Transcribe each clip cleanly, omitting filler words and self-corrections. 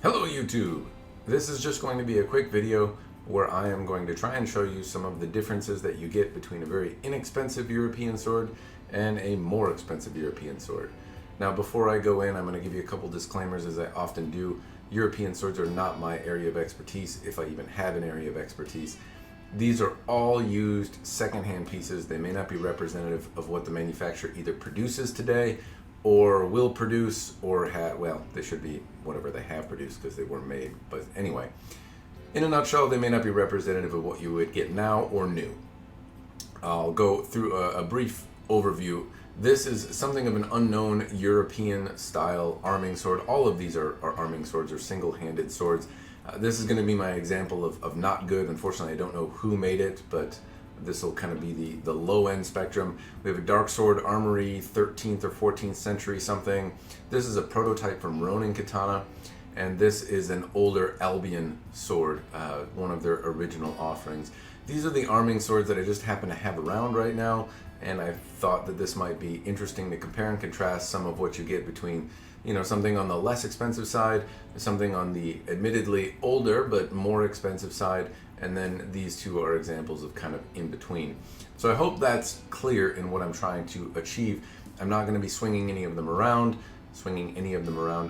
Hello YouTube! This is just going to be a quick video where I am going to try and show you some of the differences that you get between a very inexpensive European sword and a more expensive European sword. Now before I go in, I'm going to give you a couple disclaimers as I often do. European swords are not my area of expertise, if I even have an area of expertise. These are all used secondhand pieces. They may not be representative of what the manufacturer either produces today or will produce, or they should be whatever they have produced because they weren't made. But anyway, in a nutshell, they may not be representative of what you would get now or new. I'll go through a brief overview. This is something of an unknown European style arming sword. All of these are arming swords or single-handed swords. This is going to be my example of not good. Unfortunately, I don't know who made it, but this will kind of be the low-end spectrum. We have a dark Sword Armory, 13th or 14th century something. This is a prototype from Ronin Katana, and this is an older Albion sword, one of their original offerings. These are the arming swords that I just happen to have around right now, and I thought that this might be interesting to compare and contrast some of what you get between, you know, something on the less expensive side, something on the admittedly older but more expensive side, and then these two are examples of kind of in between. So I hope that's clear in what I'm trying to achieve. I'm not going to be swinging any of them around.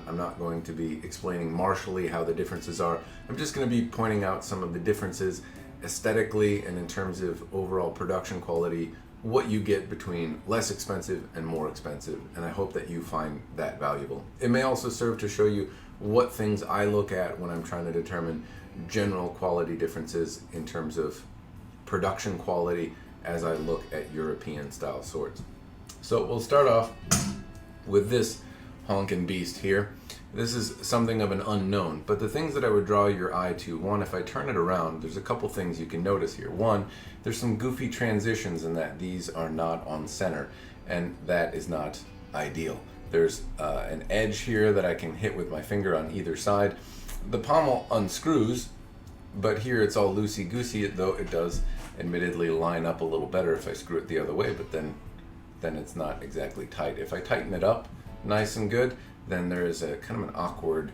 I'm not going to be explaining martially how the differences are. I'm just going to be pointing out some of the differences aesthetically and in terms of overall production quality, what you get between less expensive and more expensive, and I hope that you find that valuable. It may also serve to show you what things I look at when I'm trying to determine general quality differences in terms of production quality as I look at European style swords. So we'll start off with this honkin' beast here. This is something of an unknown, but the things that I would draw your eye to, one, if I turn it around, there's a couple things you can notice here. One, there's some goofy transitions in that these are not on center, and that is not ideal. There's an edge here that I can hit with my finger on either side. The pommel unscrews, but here it's all loosey-goosey, though it does admittedly line up a little better if I screw it the other way, but then it's not exactly tight. If I tighten it up nice and good, then there is a kind of an awkward,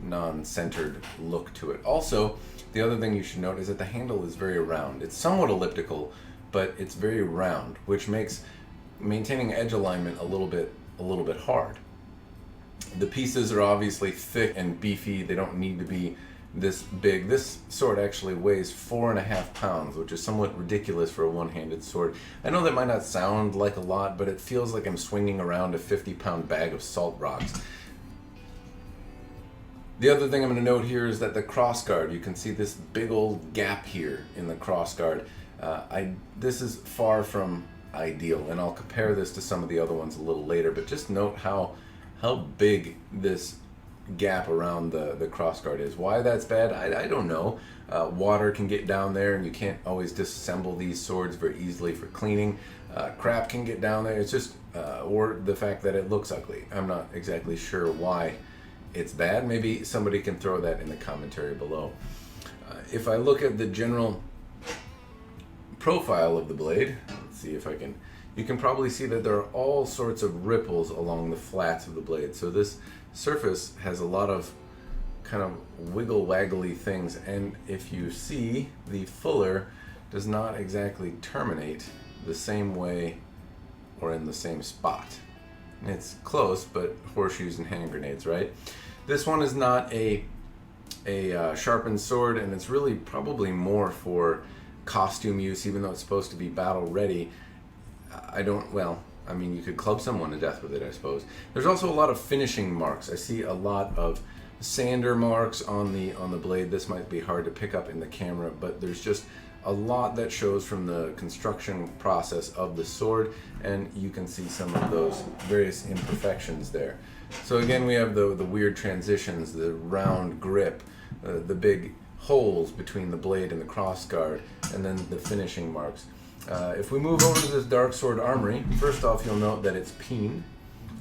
non-centered look to it. Also, the other thing you should note is that the handle is very round. It's somewhat elliptical, but it's very round, which makes maintaining edge alignment a little bit hard. The pieces are obviously thick and beefy. They don't need to be this big. This sword actually weighs 4.5 pounds, which is somewhat ridiculous for a one-handed sword. I know that might not sound like a lot, but it feels like I'm swinging around a 50-pound bag of salt rocks. The other thing I'm going to note here is that the crossguard, you can see this big old gap here in the crossguard. This is far from ideal, and I'll compare this to some of the other ones a little later, but just note how big this gap around the crossguard is. Why that's bad, I don't know. Water can get down there, and you can't always disassemble these swords very easily for cleaning. Crap can get down there. It's just, or the fact that it looks ugly. I'm not exactly sure why it's bad. Maybe somebody can throw that in the commentary below. If I look at the general profile of the blade, let's see if I can, you can probably see that there are all sorts of ripples along the flats of the blade. So this surface has a lot of kind of wiggle waggly things, and if you see, the fuller does not exactly terminate the same way or in the same spot. It's close, but horseshoes and hand grenades, right? This one is not a sharpened sword, and it's really probably more for costume use, even though it's supposed to be battle ready. I mean, you could club someone to death with it, I suppose. There's also a lot of finishing marks. I see a lot of sander marks on the blade. This might be hard to pick up in the camera, but there's just a lot that shows from the construction process of the sword, and you can see some of those various imperfections there. So again, we have the weird transitions, the round grip, the big holes between the blade and the crossguard, and then the finishing marks. If we move over to this dark Sword Armory, first off, you'll note that it's peen.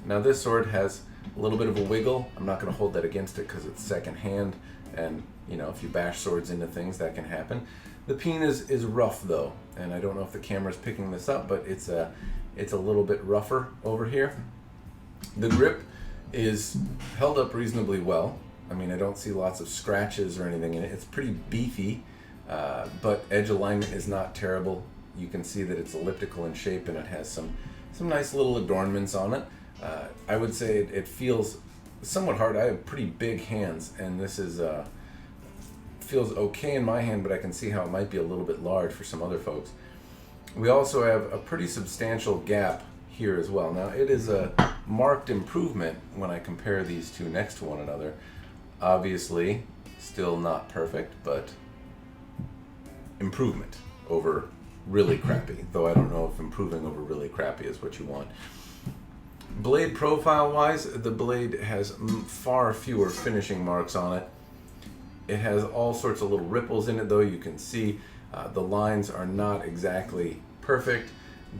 Now this sword has a little bit of a wiggle. I'm not going to hold that against it because it's second hand, and you know, if you bash swords into things, that can happen. The peen is rough though, and I don't know if the camera's picking this up, but it's a little bit rougher over here. The grip is held up reasonably well. I mean, I don't see lots of scratches or anything in it. It's pretty beefy, but edge alignment is not terrible. You can see that it's elliptical in shape, and it has some nice little adornments on it. I would say it feels somewhat hard. I have pretty big hands, and this is feels okay in my hand, but I can see how it might be a little bit large for some other folks. We also have a pretty substantial gap here as well. Now, it is a marked improvement when I compare these two next to one another. Obviously, still not perfect, but improvement over really crappy, though I don't know if improving over really crappy is what you want. Blade profile wise, the blade has far fewer finishing marks on it. It has all sorts of little ripples in it, though. You can see the lines are not exactly perfect.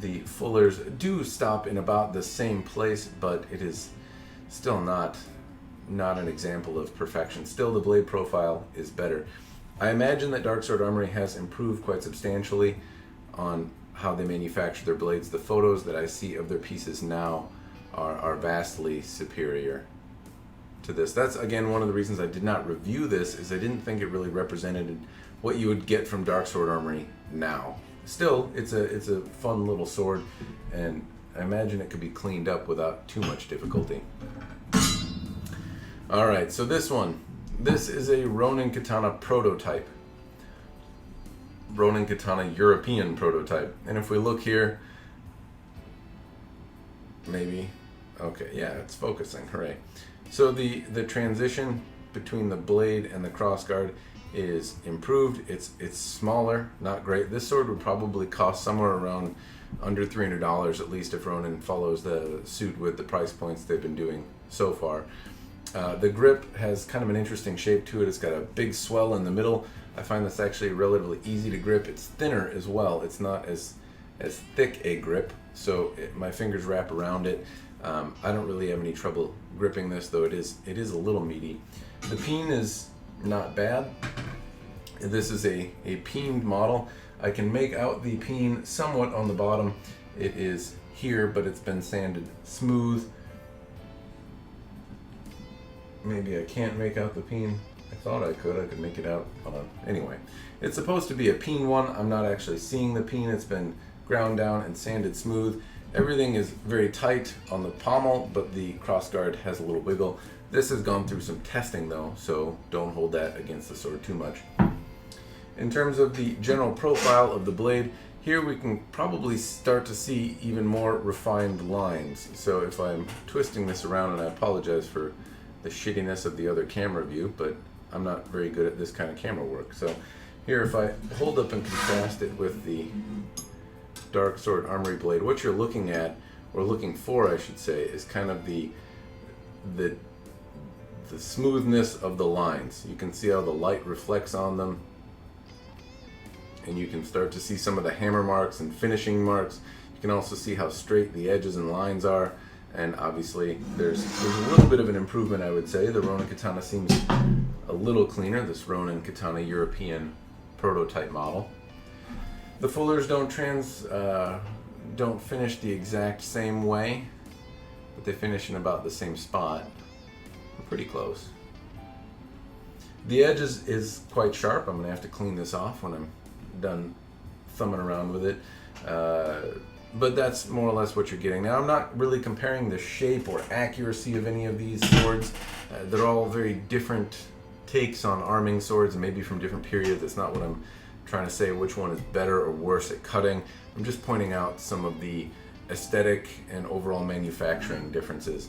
The fullers do stop in about the same place, but it is still not an example of perfection. Still, the blade profile is better. I imagine that Dark Sword Armory has improved quite substantially on how they manufacture their blades. The photos that I see of their pieces now are vastly superior to this. That's, again, one of the reasons I did not review this, is I didn't think it really represented what you would get from Dark Sword Armory now. Still, it's a fun little sword, and I imagine it could be cleaned up without too much difficulty. Alright, so this is a Ronin Katana prototype. Ronin Katana European prototype. And if we look here, maybe, okay, yeah, it's focusing, hooray. So the transition between the blade and the crossguard is improved. It's smaller, not great. This sword would probably cost somewhere around under $300 at least if Ronin follows the suit with the price points they've been doing so far. The grip has kind of an interesting shape to it. It's got a big swell in the middle. I find this actually relatively easy to grip. It's thinner as well. It's not as thick a grip, so my fingers wrap around it. I don't really have any trouble gripping this, though it is a little meaty. The peen is not bad. This is a peened model. I can make out the peen somewhat on the bottom. It is here, but it's been sanded smooth. Maybe I can't make out the peen. I thought I could make it out. Anyway, it's supposed to be a peen one. I'm not actually seeing the peen. It's been ground down and sanded smooth. Everything is very tight on the pommel, but the crossguard has a little wiggle. This has gone through some testing though, so don't hold that against the sword too much. In terms of the general profile of the blade, here we can probably start to see even more refined lines. So if I'm twisting this around, and I apologize for the shittiness of the other camera view, but I'm not very good at this kind of camera work. So here, if I hold up and contrast it with the Dark Sword Armory blade, what you're looking at, or looking for I should say, is kind of the smoothness of the lines. You can see how the light reflects on them, and you can start to see some of the hammer marks and finishing marks. You can also see how straight the edges and lines are, and obviously there's a little bit of an improvement, I would say. The Ronin Katana seems a little cleaner, this Ronin Katana European prototype model. The fullers don't finish the exact same way, but they finish in about the same spot. Pretty close. The edge is quite sharp. I'm going to have to clean this off when I'm done thumbing around with it. But that's more or less what you're getting. Now, I'm not really comparing the shape or accuracy of any of these swords. They're all very different takes on arming swords, and maybe from different periods. That's not what I'm trying to say, which one is better or worse at cutting. I'm just pointing out some of the aesthetic and overall manufacturing differences.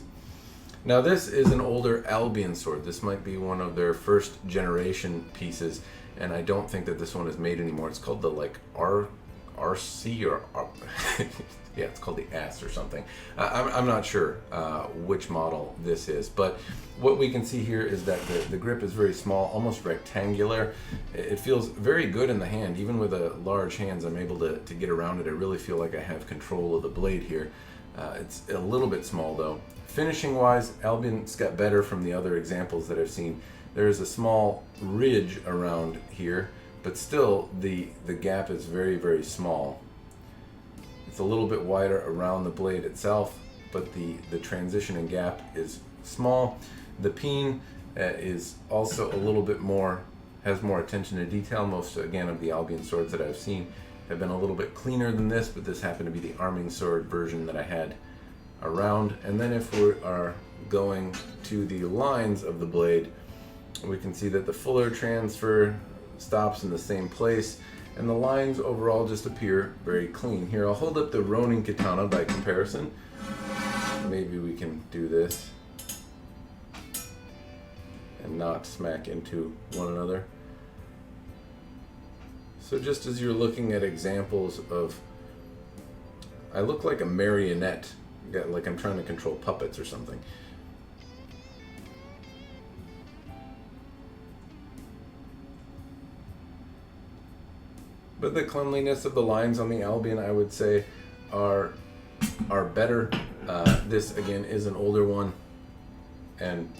Now, this is an older Albion sword. This might be one of their first generation pieces, and I don't think that this one is made anymore. It's called the RC or yeah, it's called the S or something. I'm not sure which model this is, but what we can see here is that the grip is very small, almost rectangular. It feels very good in the hand. Even with large hands, I'm able to get around it. I really feel like I have control of the blade here. It's a little bit small though. Finishing wise, Albion's got better from the other examples that I've seen. There is a small ridge around here, but still the gap is very, very small. It's a little bit wider around the blade itself, but the transition and gap is small. The peen, is also a little bit more, has more attention to detail. Most, again, of the Albion swords that I've seen have been a little bit cleaner than this, but this happened to be the arming sword version that I had around. And then if we are going to the lines of the blade, we can see that the fuller transfer stops in the same place, and the lines overall just appear very clean. Here, I'll hold up the Ronin Katana by comparison. Maybe we can do this and not smack into one another. So just as you're looking at examples of, I look like a marionette, like I'm trying to control puppets or something. But the cleanliness of the lines on the Albion, I would say, are better. This, again, is an older one, and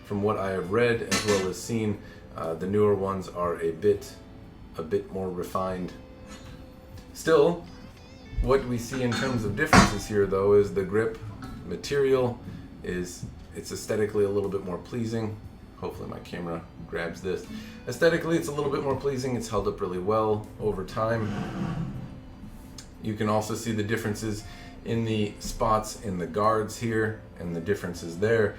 from what I have read as well as seen, the newer ones are a bit more refined. Still, what we see in terms of differences here, though, is the grip material it's aesthetically a little bit more pleasing. Hopefully my camera grabs this. Aesthetically, it's a little bit more pleasing. It's held up really well over time. You can also see the differences in the spots in the guards here and the differences there.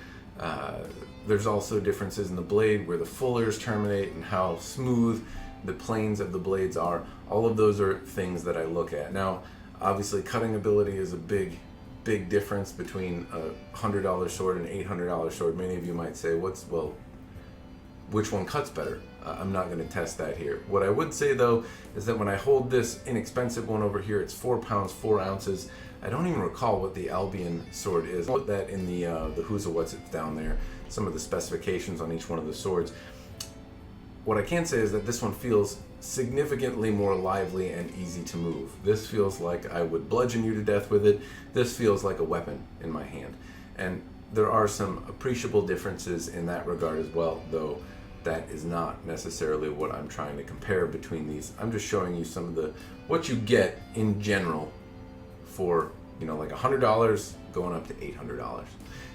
There's also differences in the blade where the fullers terminate and how smooth the planes of the blades are. All of those are things that I look at. Now, obviously, cutting ability is a big difference between a $100 sword and an $800 sword. Many of you might say, which one cuts better? I'm not going to test that here. What I would say, though, is that when I hold this inexpensive one over here, it's 4 pounds 4 ounces. I don't even recall what the Albion sword is. I'll put that in the Who's or What's It's down there, some of the specifications on each one of the swords. What I can say is that this one feels significantly more lively and easy to move. This feels like I would bludgeon you to death with it. This feels like a weapon in my hand. And there are some appreciable differences in that regard as well, though that is not necessarily what I'm trying to compare between these. I'm just showing you some of what you get in general for, like $100 going up to $800.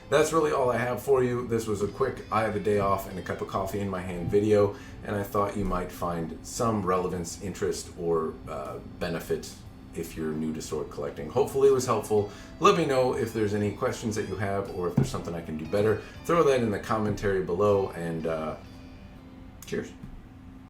That's really all I have for you. This was a quick I have a day off and a cup of coffee in my hand video, and I thought you might find some relevance, interest, or benefit if you're new to sword collecting. Hopefully it was helpful. Let me know if there's any questions that you have or if there's something I can do better. Throw that in the commentary below, and cheers.